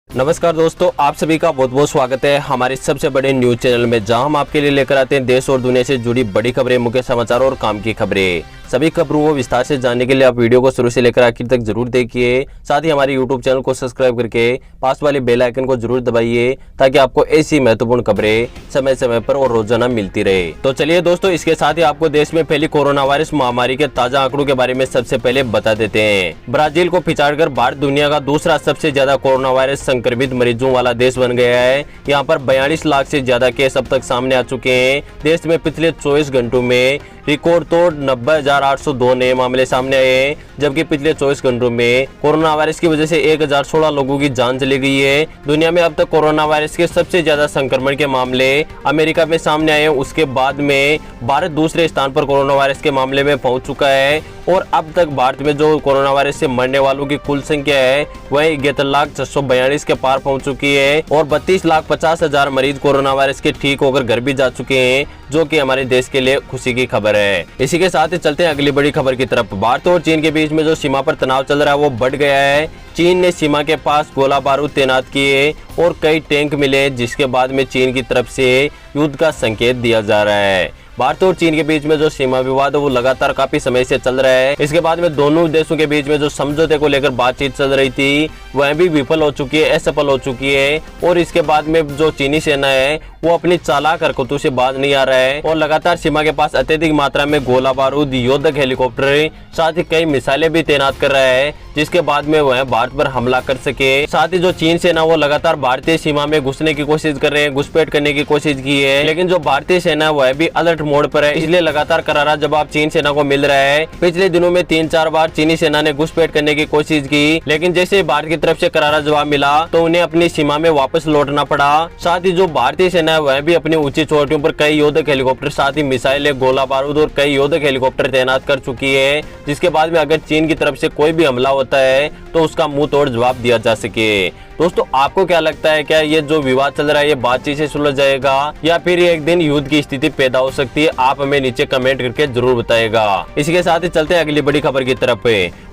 नमस्कार दोस्तों, आप सभी का बहुत बहुत स्वागत है हमारे सबसे बड़े न्यूज चैनल में, जहां हम आपके लिए लेकर आते हैं देश और दुनिया से जुड़ी बड़ी खबरें, मुख्य समाचार और काम की खबरें। सभी खबरों को विस्तार से जानने के लिए आप वीडियो को शुरू से लेकर आखिर तक जरूर देखिए। साथ ही हमारे यूट्यूब चैनल को सब्सक्राइब करके पास वाले बेल आइकन को जरूर दबाइए, ताकि आपको ऐसी महत्वपूर्ण खबरें समय समय पर और रोजाना मिलती रहे। तो चलिए दोस्तों, इसके साथ ही आपको देश में फैली कोरोना वायरस महामारी के ताजा आंकड़ों के बारे में सबसे पहले बता देते हैं। ब्राजील को पिछाड़कर भारत दुनिया का दूसरा सबसे ज्यादा कोरोना वायरस संक्रमित मरीजों वाला देश बन गया है। यहाँ पर 42 लाख से ज्यादा केस अब तक सामने आ चुके हैं। देश में पिछले 24 घंटों में रिकॉर्ड तोड़ 90,802 नए मामले सामने आए हैं, जबकि पिछले 24 घंटों में कोरोना वायरस की वजह से 1016 लोगों की जान चली गई है। दुनिया में अब तक कोरोना वायरस के सबसे ज्यादा संक्रमण के मामले अमेरिका में सामने आए हैं। उसके बाद में भारत दूसरे स्थान पर कोरोना वायरस के मामले में पहुंच चुका है, और अब तक भारत में जो कोरोना वायरस से मरने वालों की कुल संख्या है वह 71,642 के पार पहुंच चुकी है, और 32,50,000 मरीज कोरोना वायरस के ठीक होकर घर भी जा चुके हैं, जो कि हमारे देश के लिए खुशी की खबर है। इसी के साथ ही चलते हैं अगली बड़ी खबर की तरफ। भारत और चीन के बीच में जो सीमा पर तनाव चल रहा है वो बढ़ गया है। चीन ने सीमा के पास गोला बारूद तैनात किए और कई टैंक मिले, जिसके बाद में चीन की तरफ से युद्ध का संकेत दिया जा रहा है। भारत और चीन के बीच में जो सीमा विवाद है वो लगातार काफी समय से चल रहा है। इसके बाद में दोनों देशों के बीच में जो समझौते को लेकर बातचीत चल रही थी वह भी विफल हो चुकी है, असफल हो चुकी है, और इसके बाद में जो चीनी सेना है वो अपनी चालाक हरकतों से बाज नहीं आ रहा है, और लगातार सीमा के पास अत्यधिक मात्रा में गोला बारूद, योद्धक हेलीकॉप्टर, साथ ही कई मिसाइलें भी तैनात कर रहा है, जिसके बाद में वह भारत पर हमला कर सके। साथ ही जो चीन सेना वो लगातार भारतीय सीमा में घुसने की कोशिश कर रहे हैं, घुसपैठ करने की कोशिश की है, लेकिन जो भारतीय सेना वह भी अलर्ट मोड पर है, इसलिए लगातार करारा जवाब चीन सेना को मिल रहा है। पिछले दिनों में 3-4 बार चीनी सेना ने घुसपैठ करने की कोशिश की, लेकिन जैसे भारत की तरफ से करारा जवाब मिला तो उन्हें अपनी सीमा में वापस लौटना पड़ा। साथ ही जो भारतीय सेना है वह भी अपनी ऊंची चोटियों पर कई योद्धक हेलीकॉप्टर, साथ ही मिसाइलें, गोला बारूद और कई योद्धक हेलीकॉप्टर तैनात कर चुकी है, जिसके बाद में अगर चीन की तरफ से कोई भी हमला होता है तो उसका मुंह तोड़ जवाब दिया जा सके। दोस्तों, आपको क्या लगता है, क्या ये जो विवाद चल रहा है ये बातचीत से सुलझ जाएगा या फिर एक दिन युद्ध की स्थिति पैदा हो सकती है? आप हमें नीचे कमेंट करके जरूर बताएगा। इसी के साथ ही चलते हैं अगली बड़ी खबर की तरफ।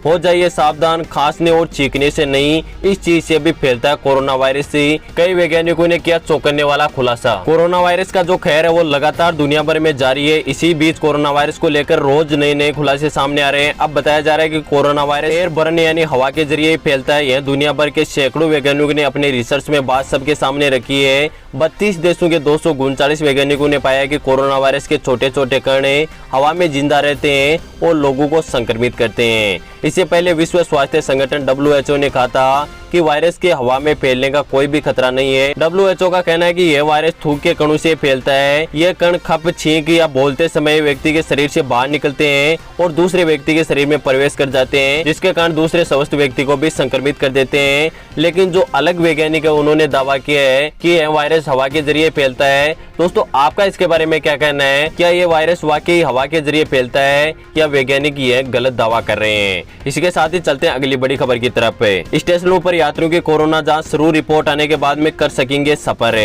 हो जाइए सावधान, खांसने और छींकने से नहीं, इस चीज से भी फैलता है कोरोना वायरस। कई वैज्ञानिकों ने किया चौंकाने वाला खुलासा। कोरोना वायरस का जो खैर है वो लगातार दुनिया भर में जारी है। इसी बीच कोरोना वायरस को लेकर रोज नए नए खुलासे सामने आ रहे हैं। अब बताया जा रहा है कि कोरोना वायरस एयरबर्न यानी हवा के जरिए फैलता है। यह दुनिया भर के सैकड़ों वैज्ञानिकों ने अपने रिसर्च में बात सबके सामने रखी है। 32 देशों के 239 वैज्ञानिकों ने पाया कि कोरोना वायरस के छोटे छोटे कण हवा में जिंदा रहते हैं और लोगों को संक्रमित करते हैं। इससे पहले विश्व स्वास्थ्य संगठन WHO ने कहा था कि वायरस के हवा में फैलने का कोई भी खतरा नहीं है। WHO का कहना है कि यह वायरस थूक के कणों से फैलता है। यह कण खप, छींक या बोलते समय व्यक्ति के शरीर से बाहर निकलते हैं और दूसरे व्यक्ति के शरीर में प्रवेश कर जाते हैं, जिसके कारण दूसरे स्वस्थ व्यक्ति को भी संक्रमित कर देते हैं। लेकिन जो अलग वैज्ञानिक है उन्होंने दावा किया है कि यह वायरस हवा के जरिए फैलता है। दोस्तों, आपका इसके बारे में क्या कहना है? क्या ये वायरस वाकई हवा के जरिए फैलता है या वैज्ञानिक यह गलत दावा कर रहे हैं? इसी के साथ ही चलते हैं अगली बड़ी खबर की तरफ। स्टेशनों पर यात्रियों की कोरोना जांच शुरू, रिपोर्ट आने के बाद में कर सकेंगे सफर।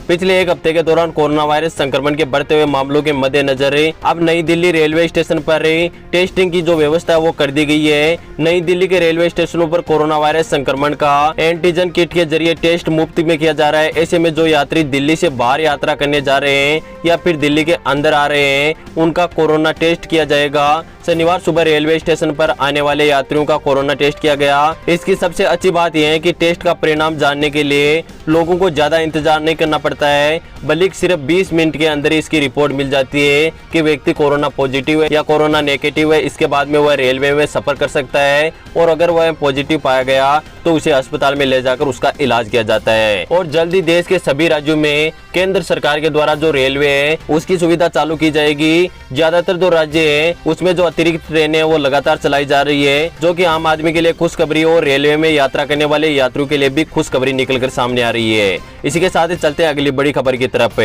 पिछले एक हफ्ते के दौरान कोरोना वायरस संक्रमण के बढ़ते हुए मामलों के मद्देनजर अब नई दिल्ली रेलवे स्टेशन पर टेस्टिंग की जो व्यवस्था है वो कर दी गई है। नई दिल्ली के रेलवे स्टेशनों पर कोरोना वायरस संक्रमण का एंटीजन किट के जरिए टेस्ट मुफ्त में किया जा रहा है। ऐसे में जो यात्री दिल्ली से बाहर यात्रा करने जा रहे हैं या फिर दिल्ली के अंदर आ रहे हैं उनका कोरोना टेस्ट किया जाएगा। शनिवार सुबह रेलवे स्टेशन पर आने वाले यात्रियों का कोरोना टेस्ट किया गया। इसकी सबसे अच्छी बात यह है कि टेस्ट का परिणाम जानने के लिए लोगों को ज्यादा इंतजार नहीं करना पड़ता है, बल्कि सिर्फ 20 मिनट के अंदर ही इसकी रिपोर्ट मिल जाती है कि व्यक्ति कोरोना पॉजिटिव है या कोरोना नेगेटिव है। इसके बाद में वह रेलवे में सफर कर सकता है, और अगर वह पॉजिटिव पाया गया तो उसे अस्पताल में ले जाकर उसका इलाज किया जाता है। और जल्द ही देश के सभी राज्यों में केंद्र सरकार के द्वारा जो रेलवे है उसकी सुविधा चालू की जाएगी। ज्यादातर जो राज्य है उसमें जो अतिरिक्त ट्रेनें वो लगातार चलाई जा रही है, जो कि आम आदमी के लिए खुशखबरी और रेलवे में यात्रा करने वाले यात्रियों के लिए भी खुशखबरी निकलकर सामने आ रही है। इसी के साथ ही चलते हैं अगली बड़ी खबर की तरफ।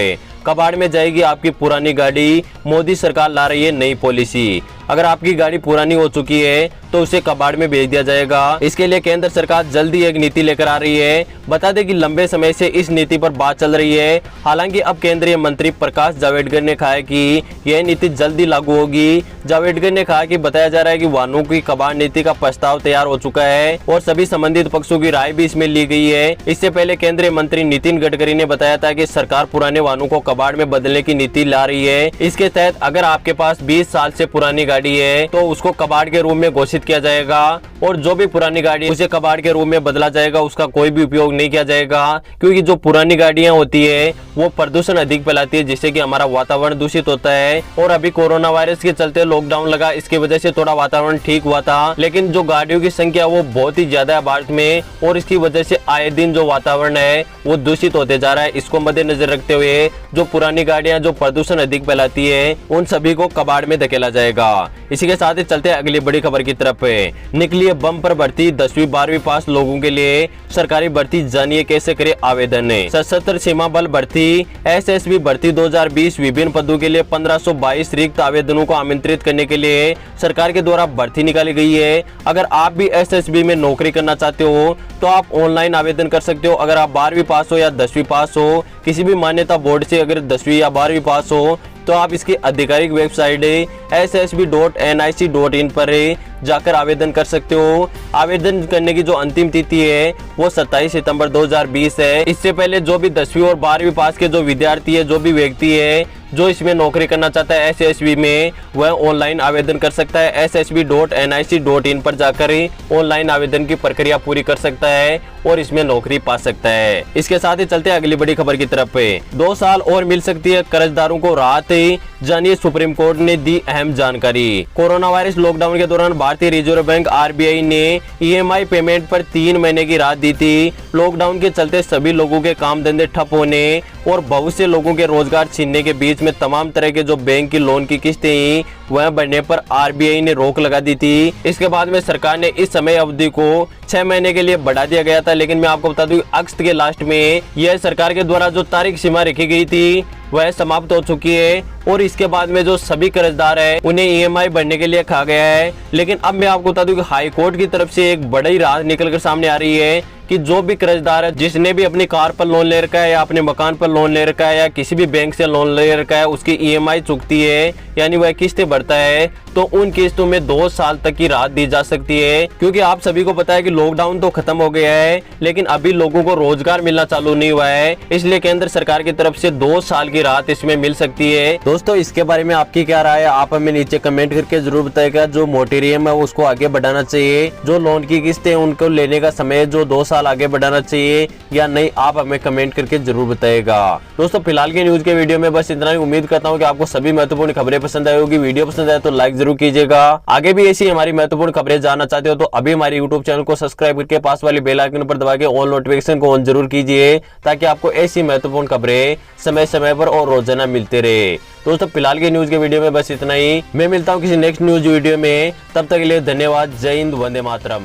कबाड़ में जाएगी आपकी पुरानी गाड़ी, मोदी सरकार ला रही है नई पॉलिसी। अगर आपकी गाड़ी पुरानी हो चुकी है तो उसे कबाड़ में भेज दिया जाएगा। इसके लिए केंद्र सरकार जल्दी एक नीति लेकर आ रही है। बता दें कि लंबे समय से इस नीति पर बात चल रही है। हालांकि अब केंद्रीय मंत्री प्रकाश जावड़ेकर ने कहा है कि यह नीति जल्दी लागू होगी। जावड़ेकर ने कहा कि बताया जा रहा है कि वाहनों की कबाड़ नीति का प्रस्ताव तैयार हो चुका है और सभी संबंधित पक्षों की राय भी इसमें ली गई है। इससे पहले केंद्रीय मंत्री नितिन गडकरी ने बताया था कि सरकार पुराने वाहनों को कबाड़ में बदलने की नीति ला रही है। इसके तहत अगर आपके पास 20 साल से पुरानी गाड़ी है तो उसको कबाड़ के रूप में घोषित किया जाएगा और जो भी पुरानी गाड़ी उसे कबाड़ के रूप में बदला जाएगा, उसका कोई भी उपयोग नहीं किया जाएगा। क्योंकि जो पुरानी गाड़ियां होती है वो प्रदूषण अधिक फैलाती है, जिससे कि हमारा वातावरण दूषित होता है। और अभी कोरोना वायरस के चलते लॉकडाउन लगा, इसकी वजह से थोड़ा वातावरण ठीक हुआ था, लेकिन जो गाड़ियों की संख्या वो बहुत ही ज्यादा है भारत में और इसकी वजह से आए दिन जो वातावरण है वो दूषित होते जा रहा है। इसको मद्देनजर रखते हुए जो पुरानी गाड़ियां जो प्रदूषण अधिक फैलाती है उन सभी को कबाड़ में धकेला जाएगा। इसी के साथ ही चलते हैं अगली बड़ी खबर की तरफ। निकली है बम पर भर्ती 10वीं 12वीं पास लोगों के लिए सरकारी भर्ती, जानिए कैसे करे आवेदन। सशस्त्र सीमा बल भर्ती एसएसबी भर्ती 2020 विभिन्न पदों के लिए 1522 रिक्त आवेदनों को आमंत्रित करने के लिए सरकार के द्वारा भर्ती निकाली गई है। अगर आप भी एसएसबी में नौकरी करना चाहते हो तो आप ऑनलाइन आवेदन कर सकते हो। अगर आप 12वीं पास हो या 10वीं पास हो, किसी भी मान्यता बोर्ड से अगर 10वीं या 12वीं पास हो तो आप इसकी आधिकारिक वेबसाइट ssb.nic.in पर जाकर आवेदन कर सकते हो। आवेदन करने की जो अंतिम तिथि है वो 27 सितंबर 2020 है। इससे पहले जो भी 10वीं और 12वीं पास के जो विद्यार्थी है, जो भी व्यक्ति है जो इसमें नौकरी करना चाहता है एसएसबी में, वह ऑनलाइन आवेदन कर सकता है। ssb.nic.in पर जाकर ही ऑनलाइन आवेदन की प्रक्रिया पूरी कर सकता है और इसमें नौकरी पा सकता है। इसके साथ ही चलते हैं अगली बड़ी खबर की तरफ। 2 साल और मिल सकती है कर्जदारों को राहत, जानिए सुप्रीम कोर्ट ने दी अहम जानकारी। कोरोना वायरस लॉकडाउन के दौरान भारतीय रिजर्व बैंक आरबीआई ने ईएमआई पेमेंट पर 3 महीने की राहत दी थी। लॉकडाउन के चलते सभी लोगों के काम धंधे ठप होने और बहुत से लोगों के रोजगार छीनने के बीच में तमाम तरह के जो बैंक की लोन की किस्तें वह बढ़ने पर आरबीआई ने रोक लगा दी थी। इसके बाद में सरकार ने इस समय अवधि को 6 महीने के लिए बढ़ा दिया गया था, लेकिन मैं आपको बता दूं अगस्त के लास्ट में यह सरकार के द्वारा जो तारीख सीमा रखी गई थी वह समाप्त हो चुकी है और इसके बाद में जो सभी कर्जदार है उन्हें ईएमआई भरने के लिए कहा गया है। लेकिन अब मैं आपको बता दूं कि हाई कोर्ट की तरफ से एक बड़ी राहत निकलकर सामने आ रही है कि जो भी कर्जदार है जिसने भी अपनी कार पर लोन ले रखा है या अपने मकान पर लोन ले रखा है या किसी भी बैंक से लोन ले रखा है, उसकी ईएमआई चुकती है यानी वह किस्तें भरता है, तो उन किस्तों में 2 साल तक की राहत दी जा सकती है। क्योंकि आप सभी को पता है कि लॉकडाउन तो खत्म हो गया है लेकिन अभी लोगों को रोजगार मिलना चालू नहीं हुआ है, इसलिए केंद्र सरकार की तरफ से 2 साल की राहत इसमें मिल सकती है। दोस्तों इसके बारे में आपकी क्या राय है आप हमें नीचे कमेंट करके जरूर बताइएगा। जो मोटेरियम है उसको आगे बढ़ाना चाहिए, जो लोन की किस्तें उनको लेने का समय जो 2 साल आगे बढ़ाना चाहिए या नहीं, आप हमें कमेंट करके जरूर बताइएगा। दोस्तों फिलहाल के न्यूज के वीडियो में बस इतना ही। उम्मीद करता हूँ कि आपको सभी महत्वपूर्ण खबरें पसंद आई होगी। वीडियो पसंद आए तो लाइक जरूर कीजिएगा। आगे भी ऐसी हमारी महत्वपूर्ण खबरें जानना चाहते हो तो अभी हमारे यूट्यूब चैनल को सब्सक्राइब करके पास वाली बेल आइकन पर दबा के ऑल नोटिफिकेशन को ऑन जरूर कीजिए ताकि आपको ऐसी महत्वपूर्ण खबरें समय समय पर और रोजाना मिलते रहे। दोस्तों फिलहाल के न्यूज के वीडियो में बस इतना ही। मैं मिलता हूँ किसी नेक्स्ट न्यूज वीडियो में, तब तक के लिए धन्यवाद। जय हिंद, वंदे मातरम।